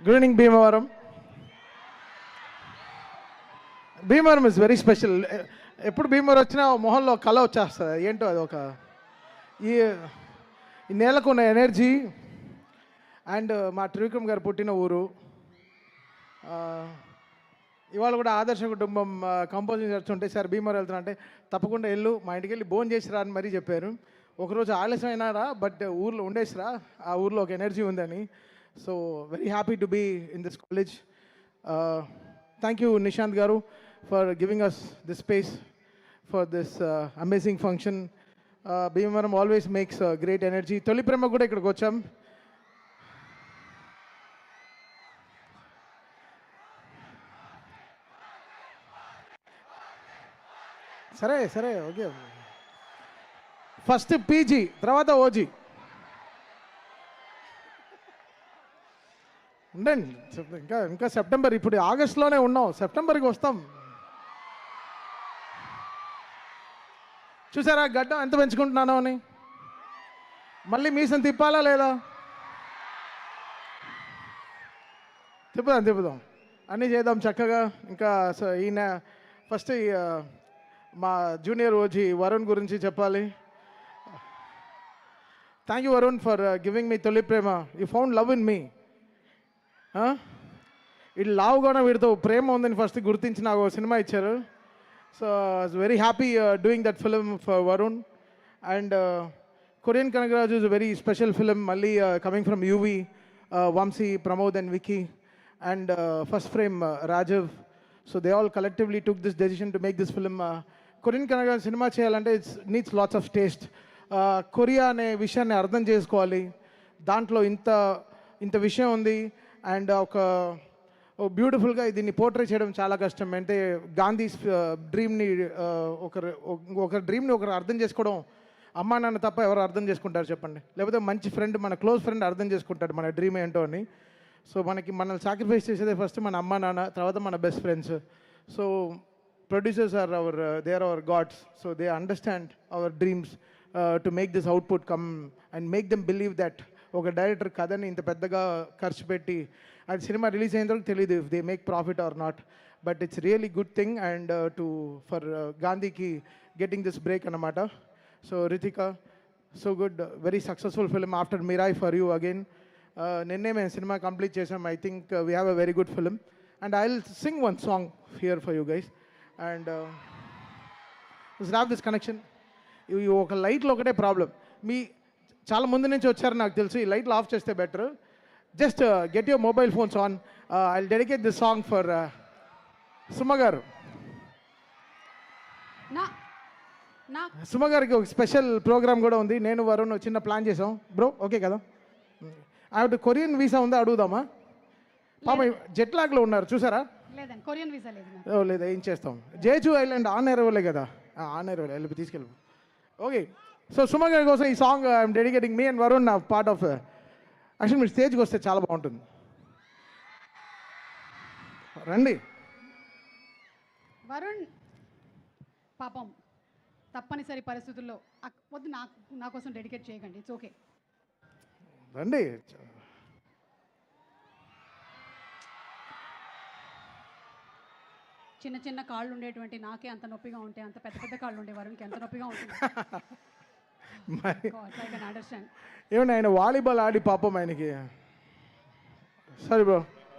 Good evening Bhimavaram. Bhimavaram is very special. ఎప్పుడు భీమవరం వచ్చినా మొహంలో కళ వచ్చేస్తుంది. ఏంటో అది ఒక ఈ ఈ నేలకు ఉన్న ఎనర్జీ అండ్ మా త్రివిక్రమ్ గారు పుట్టిన ఊరు. ఇవాళ కూడా ఆదర్శ కుటుంబం కంపోజింగ్ చేస్తుంటే సార్ భీమవరం వెళ్తున్నా అంటే తప్పకుండా వెళ్ళు, మా ఇంటికి వెళ్ళి భోజనం చేసిరా అని మరీ చెప్పారు. ఒకరోజు ఆలస్యం అయినారా, బట్ ఊర్లో ఉండేసిరా, ఆ ఊర్లో ఒక ఎనర్జీ ఉందని. So very happy to be in this college. Thank you Nishant garu for giving us this space for this amazing function. Bhimavaram always makes great energy. Tholi Prema కూడా ఇక్కడికి వచ్చాం. సరే సరే ఓకే. ఫస్ట్ పీజీ, తర్వాత ఓజీ. ఉండండి, ఇంకా ఇంకా సెప్టెంబర్, ఇప్పుడు ఆగస్టులోనే ఉన్నాం, సెప్టెంబర్కి వస్తాం. చూసారా గడ్డం ఎంత పెంచుకుంటున్నానో అని. మళ్ళీ మీసం తిప్పాలా లేదా? తిప్పుదాం అన్నీ చేద్దాం చక్కగా. ఇంకా ఈయన ఫస్ట్ మా జూనియర్ ఓజీ వరుణ్ గురించి చెప్పాలి. Thank you Varun for giving me Tholi Prema. You found love in me. ఇటు లావు కూడా వీడితో ప్రేమ ఉందని ఫస్ట్ గుర్తించి నాకు సినిమా ఇచ్చారు. So I was very happy doing that film for Varun. And Korean Kanagaraju is very special film, మళ్ళీ coming from UV, Vamshi, Pramod and Vicky and first frame రాజవ్. So they all collectively took this decision to make this film. Korean Kanagaraju cinema చేయాలంటే it's needs lots of taste. Korea అనే విషయాన్ని అర్థం చేసుకోవాలి, దాంట్లో ఇంత విషయం ఉంది. అండ్ ఒక బ్యూటిఫుల్గా దీన్ని పోర్ట్రే చేయడం చాలా కష్టం. అంటే గాంధీ డ్రీమ్ని ఒక డ్రీమ్ని ఒకరు అర్థం చేసుకోవడం, అమ్మా నాన్న తప్ప ఎవరు అర్థం చేసుకుంటారు చెప్పండి? లేకపోతే మంచి ఫ్రెండ్, మన క్లోజ్ ఫ్రెండ్ అర్థం చేసుకుంటాడు మన డ్రీమ్ ఏంటో అని. సో మనల్ని సాక్రిఫైస్ చేసేదే ఫస్ట్ మన అమ్మా నాన్న, తర్వాత మన best friends. So producers are they are our gods. So they understand our dreams to make this output come and make them believe that ఒక డైరెక్టర్ కథని ఇంత పెద్దగా ఖర్చు పెట్టి అది సినిమా రిలీజ్ అయిన తర్వాత తెలియదు if they make profit or not. But it's really good thing and for గాంధీకి గెటింగ్ దిస్ బ్రేక్ అన్నమాట. So Ritika, so good, very successful film after Mirai for you again. నిన్నే మేము సినిమా కంప్లీట్ చేసాం. I think we have a very good film and I will sing one song here for you guys. And have this connection. ఇవి ఒక లైట్లో ఒకటే problem. చాలా ముందు నుంచి వచ్చారు నాకు తెలుసు. ఈ లైట్లు ఆఫ్ చేస్తే better. Just get your mobile phones on. I will dedicate this song for Suma గారు. సుమ గారికి ఒక స్పెషల్ ప్రోగ్రామ్ కూడా ఉంది. నేను వరుణ్ చిన్న ప్లాన్ చేసాం బ్రో, ఓకే కదా? ఆవిడ కొరియన్ వీసా ఉందా అడుగుదామా? పాప జెట్ లాగ్లో ఉన్నారు చూసారా? కొరియన్ వీసా లేదు. లేదా ఏం చేస్తాం? జేజు ఐలాండ్ ఆన్ ఎయిర్వేలే కదా, ఆన్ ఎయిర్వేలే వెళ్ళి తీసుకెళ్ళి. ఓకే, సో సుమ గారి కోసం ఈ song I'm dedicating. Me and Varun నా పార్ట్ ఆఫ్. యాక్చువల్లీ మీరు స్టేజ్కి వస్తే చాలా బాగుంటుంది. రండి. వరుణ్ పాపం తప్పనిసరి పరిస్థితుల్లో వద్దు, నా కోసం డెడికేట్ చేయకండి, ఇట్స్ ఓకే. రండి. చిన్న చిన్న కాళ్ళు ఉండేటువంటి నాకే అంత నొప్పిగా ఉంటే అంత పెద్ద పెద్ద కాళ్ళు ఉండే వరుణ్కి ఎంత నొప్పిగా ఉంటుంది. ఏమన్నా ఆయన వాలీబాల్ ఆడి పాపం ఆయనకి. సరే బ్రో,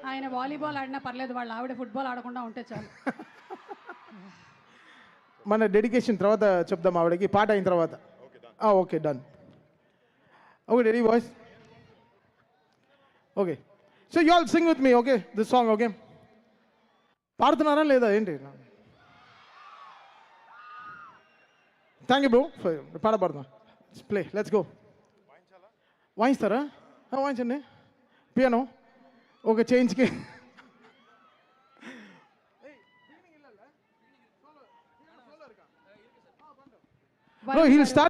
ఆయన వాలీబాల్ ఆడినా పర్లేదు, వాళ్ళ ఆవిడ ఫుట్బాల్ ఆడకుండా ఉంటే చాలు. మన డెడికేషన్ తర్వాత చెప్దాం ఆవిడకి, పాట అయిన తర్వాత. Okay done. Okay ready boys? Okay, so you all sing with me, okay, this song. Okay, పాడుతున్నారా లేదా ఏంటి? Thank you bro. పాడుతున్నా. Play, let's go. వాయిస్తారా? వాయించండి. పియానో ఓకే, చేయించుకి. Bro heel start.